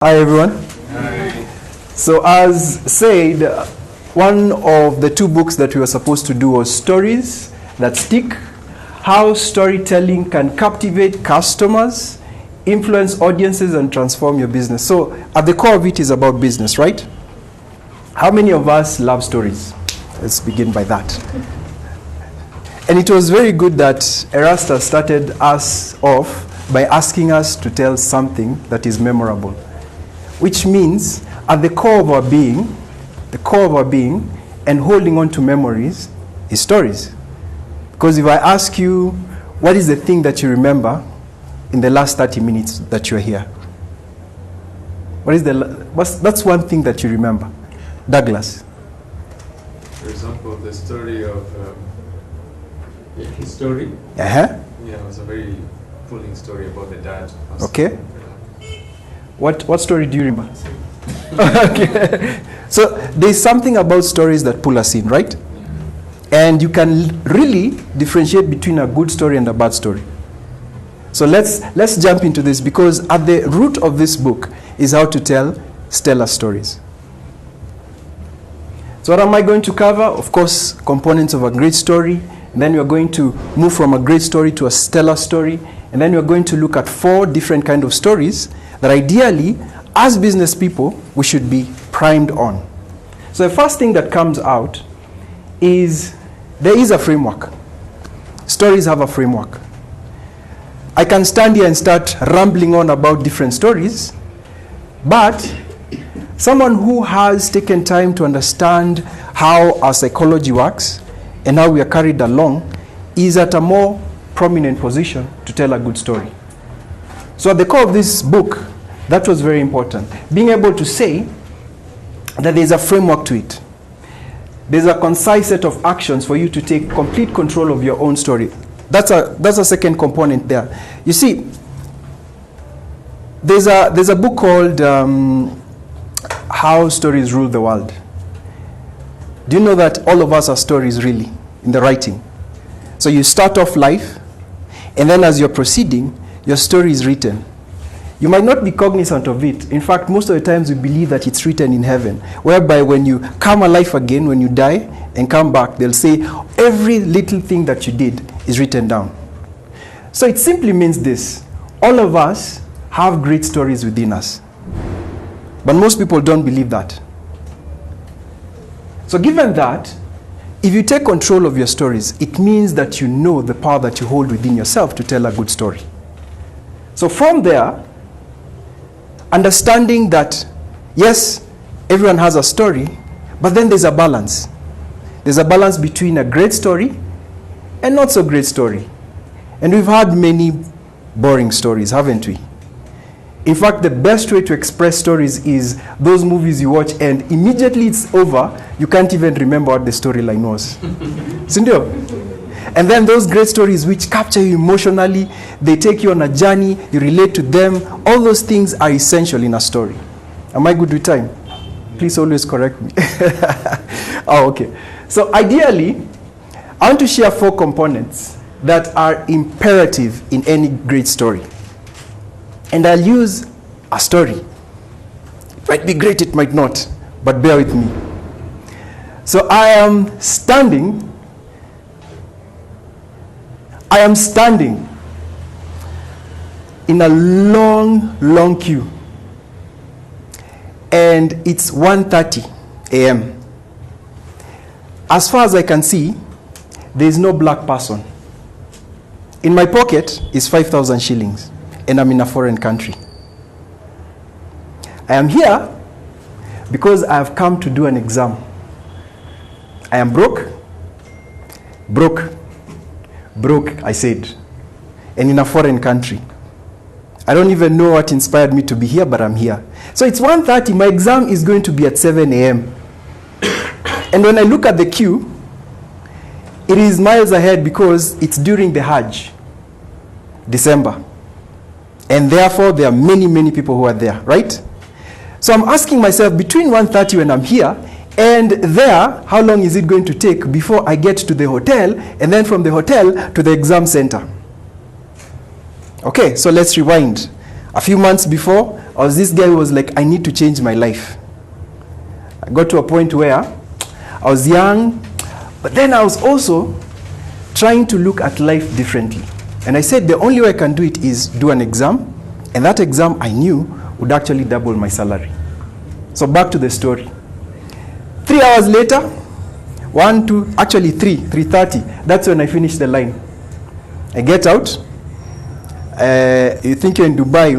Hi everyone. Hi. So as said, one of the two books that we were supposed to do was Stories That Stick, How Storytelling Can Captivate Customers, Influence Audiences and Transform Your Business. So at the core of it is about business, right? How many of us love stories? Let's begin by that. And it was very good that Erastus started us off by asking us to tell something that is memorable. Which means at the core of our being, and holding on to memories is stories. Because if I ask you, what is the thing that you remember in the last 30 minutes that you're here? That's one thing that you remember. Douglas. For example, the story of his story. Uh-huh. Yeah, it was a very pulling story about the dad. Okay. What story do you remember? Okay. So there's something about stories that pull us in, right? And you can really differentiate between a good story and a bad story. So let's jump into this, because at the root of this book is how to tell stellar stories. So what am I going to cover? Of course, components of a great story. And then we're going to move from a great story to a stellar story. And then we're going to look at 4 different kinds of stories that ideally, as business people, we should be primed on. So the first thing that comes out is there is a framework. Stories have a framework. I can stand here and start rambling on about different stories, but someone who has taken time to understand how our psychology works and how we are carried along is at a more prominent position to tell a good story. So at the core of this book, that was very important. Being able to say that there's a framework to it. There's a concise set of actions for you to take complete control of your own story. That's a second component there. You see, there's a book called How Stories Rule the World. Do you know that all of us are stories really in the writing? So you start off life, and then as you're proceeding, your story is written. You might not be cognizant of it. In fact, most of the times we believe that it's written in heaven, whereby when you come alive again, when you die and come back, they'll say every little thing that you did is written down. So it simply means this: all of us have great stories within us. But most people don't believe that. So given that, if you take control of your stories, it means that you know the power that you hold within yourself to tell a good story. So from there, understanding that, yes, everyone has a story, but then there's a balance. There's a balance between a great story and not so great story. And we've had many boring stories, haven't we? In fact, the best way to express stories is those movies you watch and immediately it's over, you can't even remember what the storyline was. Sindio? And then those great stories which capture you emotionally, they take you on a journey, you relate to them, all those things are essential in a story. Am I good with time? Please always correct me. Oh, okay. So ideally, I want to share 4 components that are imperative in any great story. And I'll use a story. It might be great, it might not, but bear with me. So I am standing in a long queue, and it's 1:30 a.m. As far as I can see, there is no black person. In my pocket is 5,000 shillings, and I'm in a foreign country. I am here because I have come to do an exam. I am broke, I said, and in a foreign country. I don't even know what inspired me to be here, but I'm here. So it's 1:30, my exam is going to be at 7 a.m. And when I look at the queue, it is miles ahead because it's during the Hajj, December. And therefore, there are many people who are there, right? So I'm asking myself, between 1:30 when I'm here and there, how long is it going to take before I get to the hotel, and then from the hotel to the exam center? Okay, so let's rewind. A few months before, I was this guy who was like, I need to change my life. I got to a point where I was young, but then I was also trying to look at life differently. And I said the only way I can do it is do an exam, and that exam I knew would actually double my salary. So back to the story. 3 hours later, 3:30, that's when I finished the line. I get out. You think you're in Dubai,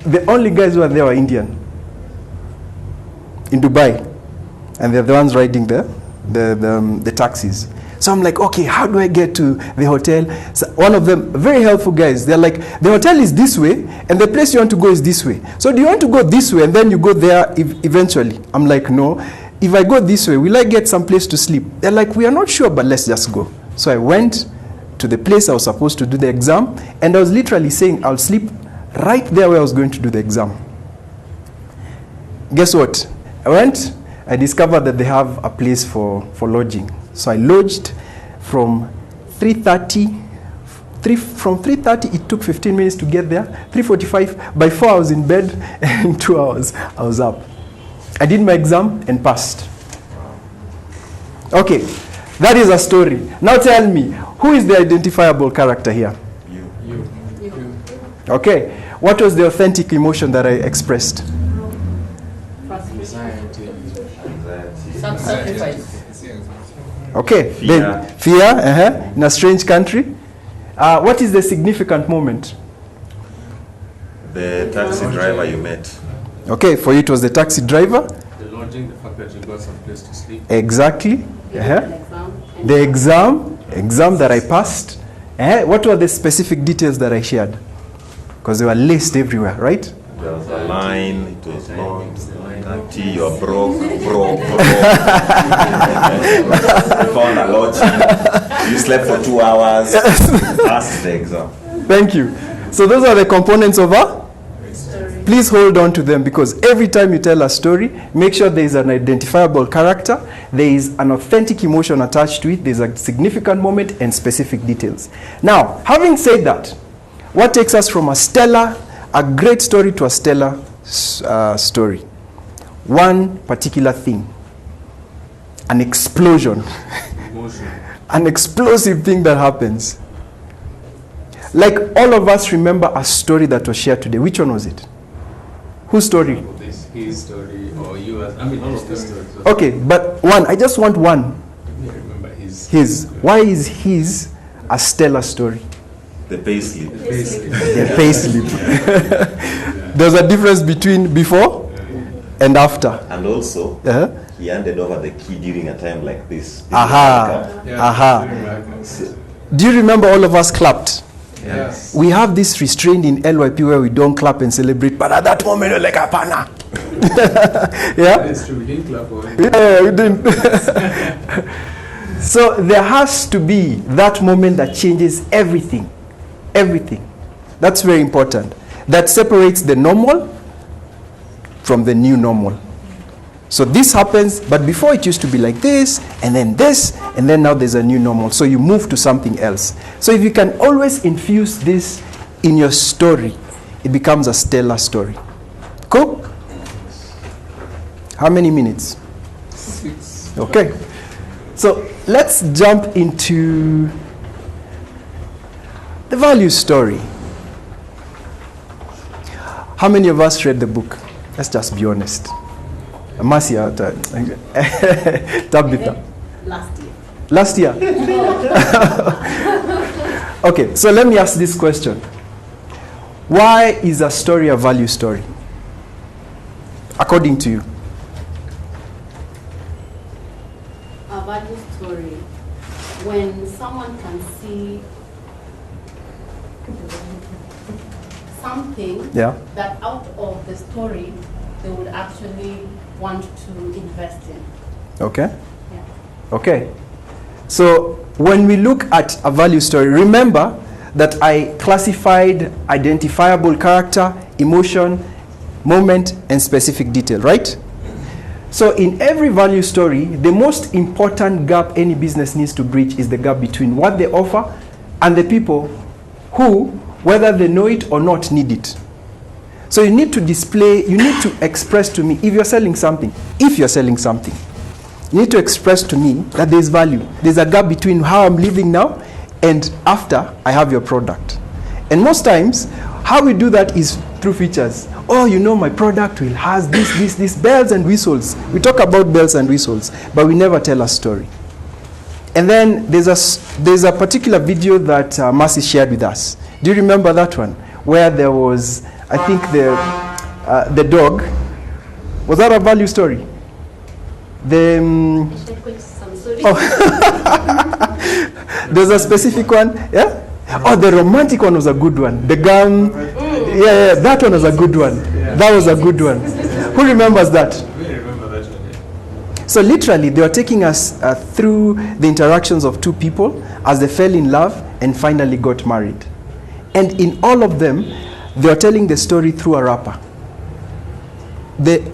the only guys who are there were Indian. In Dubai. And they're the ones riding the taxis. So I'm like, okay, how do I get to the hotel? So one of them, very helpful guys, they're like, the hotel is this way, and the place you want to go is this way. So do you want to go this way, and then you go there eventually? I'm like, no. If I go this way, will I get some place to sleep? They're like, we are not sure, but let's just go. So I went to the place I was supposed to do the exam, and I was literally saying, I'll sleep right there where I was going to do the exam. Guess what? I went, I discovered that they have a place for lodging. So I lodged from 3:30. From 3:30, it took 15 minutes to get there. 3:45, by 4 I was in bed, and in 2 hours I was up. I did my exam and passed. Okay, that is a story. Now tell me, who is the identifiable character here? You. Okay, what was the authentic emotion that I expressed? Anxiety. Sacrifice. Okay, Fear. then fear, in a strange country. What is the significant moment? The taxi driver you met. Okay, for you it was the taxi driver. The lodging, the fact that you got some place to sleep. Exactly. The exam that I passed. What were the specific details that I shared? Because they were laced everywhere, right? There was a line, it was not empty, you're broke. You found a lodging, you slept for 2 hours, passed the exam. Thank you. So those are the components of a Story. Please hold on to them, because every time you tell a story, make sure there is an identifiable character, there is an authentic emotion attached to it, there's a significant moment and specific details. Now, having said that, what takes us from a great story to a stellar story? One particular thing. An explosion. Emotion. An explosive thing that happens. Like all of us remember a story that was shared today. Which one was it? Whose story? This his story or you as all of the stories. Okay, but one. I just want one. I remember his. His. Why is his a stellar story? The payslip. Basically. The payslip. There's a difference between before and after. And also, Uh-huh. he handed over the key during a time like this. Aha. Aha. Do you remember all of us clapped? Yes. We have this restraint in LYP where we don't clap and celebrate, but at that moment you're like a pana. Yeah? That's true. We didn't clap for it. Yeah, we didn't. So there has to be that moment that changes everything. Everything. That's very important. That separates the normal from the new normal. So this happens, but before it used to be like this, and then now there's a new normal. So you move to something else. So if you can always infuse this in your story, it becomes a stellar story. Cool? How many minutes? 6. Okay. So let's jump into the value story. How many of us read the book? Let's just be honest. Marcia, Tabitha. Last year. Last year? Okay, so let me ask this question. Why is a story a value story? According to you. A value story. When someone can see something Yeah? that out of the story they would actually want to invest in. Okay? Yeah. Okay. So when we look at a value story, remember that I classified identifiable character, emotion, moment, and specific detail, right? So in every value story, the most important gap any business needs to bridge is the gap between what they offer and the people who, whether they know it or not, need it. So you need to display, you need to express to me, if you're selling something, you need to express to me that there's value. There's a gap between how I'm living now and after I have your product. And most times, how we do that is through features. Oh, you know, my product will has this, bells and whistles. We talk about bells and whistles, but we never tell a story. And then there's a particular video that Mercy shared with us. Do you remember that one? Where there was, I think the dog. Was that a value story? There's a specific one, yeah? Oh, the romantic one was a good one. The gum, yeah, that one was a good one. That was a good one. Who remembers that? We remember that one, yeah. So literally, they were taking us through the interactions of two people as they fell in love and finally got married. And in all of them, they were telling the story through a rapper.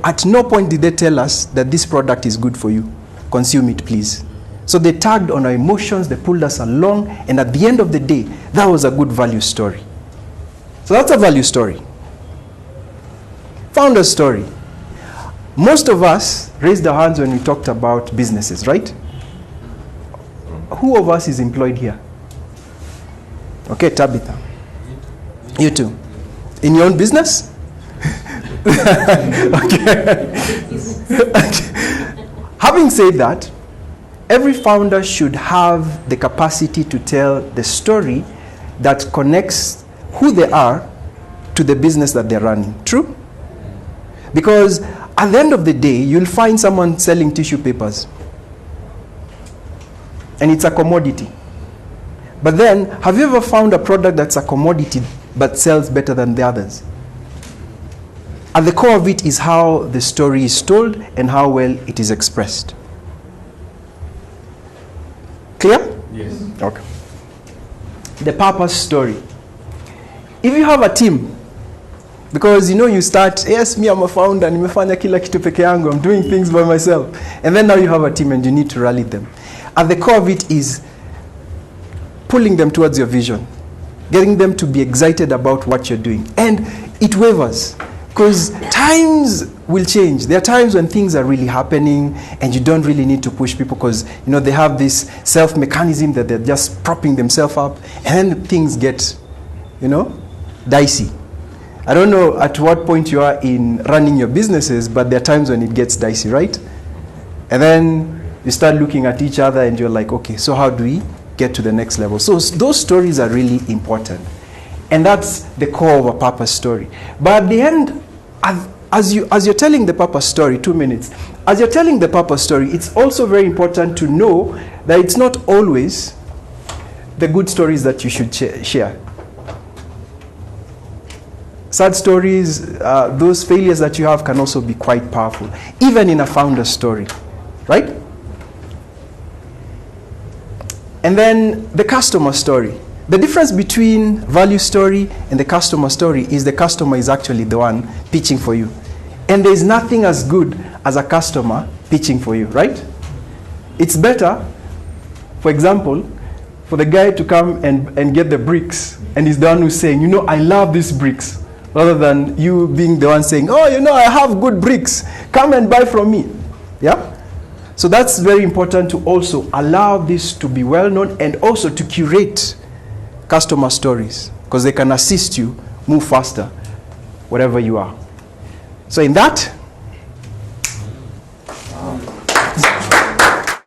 At no point did they tell us that this product is good for you. Consume it, please. So they tagged on our emotions, they pulled us along, and at the end of the day, that was a good value story. So that's a value story. Founder story. Most of us raised our hands when we talked about businesses, right? Who of us is employed here? Okay, Tabitha. You too. In your own business? Okay. Having said that, every founder should have the capacity to tell the story that connects who they are to the business that they're running. True? Because at the end of the day, you'll find someone selling tissue papers. And it's a commodity. But then, have you ever found a product that's a commodity but sells better than the others? At the core of it is how the story is told and how well it is expressed. Clear? Yes. Okay. The purpose story. If you have a team, because you start, yes, me, I'm a founder, nimefanya kila kitu peke yangu, I'm doing things by myself. And then now you have a team and you need to rally them. At the core of it is pulling them towards your vision, getting them to be excited about what you're doing. And it wavers. Because times will change. There are times when things are really happening and you don't really need to push people because, they have this self-mechanism that they're just propping themselves up and then things get, dicey. I don't know at what point you are in running your businesses, but there are times when it gets dicey, right? And then you start looking at each other and you're like, okay, so how do we get to the next level? So those stories are really important. And that's the core of a purpose story. But at the end, as you're telling the purpose story, 2 minutes, as you're telling the purpose story, it's also very important to know that it's not always the good stories that you should share. Sad stories, those failures that you have can also be quite powerful, even in a founder story, right? And then the customer story. The difference between value story and the customer story is the customer is actually the one pitching for you. And there's nothing as good as a customer pitching for you, right? It's better, for example, for the guy to come and get the bricks and he's the one who's saying, I love these bricks, rather than you being the one saying, oh, I have good bricks, come and buy from me. Yeah? So that's very important to also allow this to be well known and also to curate customer stories because they can assist you move faster wherever you are. So in that,